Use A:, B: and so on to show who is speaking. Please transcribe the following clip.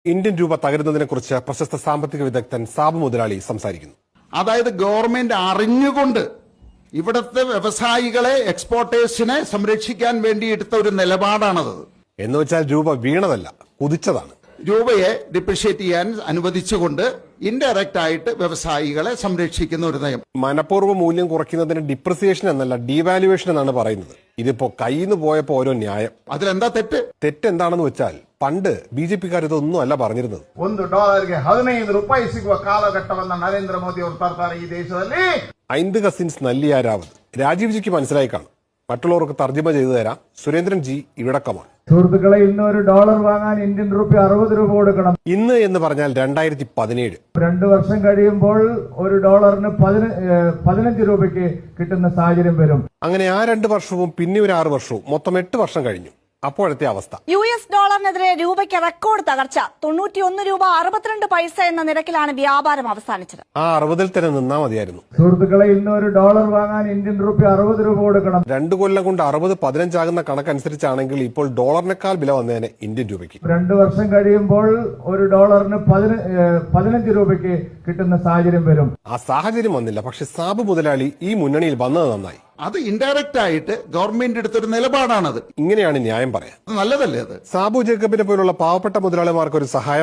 A: Indian രൂപ തകരുന്നതിനെക്കുറിച്ച് പ്രശസ്ത സാമ്പത്തിക വിദഗ്ധൻ സാബു മുതലാളി സംസാരിക്കുന്നു.
B: അതായത് ഗവൺമെന്റ് അറിഞ്ഞുകൊണ്ട് ഇവിടുത്തെ വ്യവസായികളെ, എക്സ്പോർട്ടേഴ്സിനെ സംരക്ഷിക്കാൻ വേണ്ടി എടുത്ത ഒരു നിലപാടാണത്.
A: എന്ന് വെച്ചാൽ രൂപ വീണതല്ല, കുതിച്ചതാണ്.
B: രൂപയെ ഡിപ്രിഷിയേറ്റ് ചെയ്യാൻ അനുവദിച്ചുകൊണ്ട് ഇൻഡയറക്റ്റ് ആയിട്ട് വ്യവസായികളെ സംരക്ഷിക്കുന്ന ഒരു നയം.
A: മനഃപൂർവ്വ മൂല്യം കുറയ്ക്കുന്നതിന് ഡിപ്രിസിയേഷൻ എന്നല്ല ഡീവാലുവേഷൻ എന്നാണ് പറയുന്നത്. ഇതിപ്പോ കയ്യിൽ നിന്ന് പോയപ്പോ ഓരോ ന്യായം.
B: അതിലെന്താ തെറ്റ്?
A: തെറ്റെന്താണെന്ന് വെച്ചാൽ പണ്ട് BJP-ക്കാർ ഇതൊന്നും അല്ല പറഞ്ഞിരുന്നത്.
C: $1 15 ಸಿಗುವ ಕಾಲಘಟ್ಟವನ್ನ ನರೇಂದ್ರ ಮೋದಿ ಅವರು ತರ್ತಾರೆ ಈ ದೇಶದಲ್ಲಿ.
A: 5 കസിൻസ് നല്ലിയാരാവത് രാജീവ്ജിക്ക് മനസ്സിലായി കാണും. മറ്റുള്ളവർക്ക് തർജ്ജമ ചെയ്തു തരാം. സുരേന്ദ്രൻ ജി ഇവിടക്കമാണ്.
C: സുഹൃത്തുക്കളെ, ഇന്ന് $1 വാങ്ങാൻ ഇന്ത്യൻ രൂപ 60 രൂപ കൊടുക്കണം.
A: ഇന്ന് എന്ന് പറഞ്ഞാൽ 2017.
C: 2 വർഷം കഴിയുമ്പോൾ $1 15 രൂപയ്ക്ക് കിട്ടുന്ന സാഹചര്യം വരും.
A: അങ്ങനെ ആ 2 വർഷവും പിന്നെ ഒരു 6 വർഷവും മൊത്തം 8 വർഷം കഴിഞ്ഞു. അപ്പോഴത്തെ അവസ്ഥ
D: US ഡോളറിനെതിരെ രൂപയ്ക്ക് റെക്കോർഡ് തകർച്ച. 91 രൂപ 62 പൈസ എന്ന നിരക്കിലാണ് വ്യാപാരം അവസാനിച്ചത്.
A: ആ 60-ൽ തന്നെ നിന്നാ മതിയായിരുന്നു.
C: സുഹൃത്തുക്കളെ, ഇന്ന് $1 വാങ്ങാൻ ഇന്ത്യൻ രൂപ 60 രൂപ കൊടുക്കണം.
A: 2 കൊല്ലം കൊണ്ട് 60 15 ആകുന്ന കണക്കനുസരിച്ചാണെങ്കിൽ ഇപ്പോൾ ഡോളറിനേക്കാൾ വില വന്നേനെ ഇന്ത്യൻ രൂപയ്ക്ക്.
C: 2 വർഷം കഴിയുമ്പോൾ $1 15 രൂപയ്ക്ക് കിട്ടുന്ന സാഹചര്യം വരും.
A: ആ സാഹചര്യം വന്നില്ല. പക്ഷെ സാബു മുതലാളി ഈ മുന്നണിയിൽ വന്നത് നന്നായി.
B: അത് ഇൻഡയറക്റ്റ് ആയിട്ട് ഗവൺമെന്റ് എടുത്തൊരു നിലപാടാണത്.
A: ഇങ്ങനെയാണ് ന്യായം പറയാൻ.
B: നല്ലതല്ലേ അത്?
A: സാബു ജേക്കബിനെ പോലുള്ള പാവപ്പെട്ട മുതലാളിമാർക്ക് ഒരു സഹായം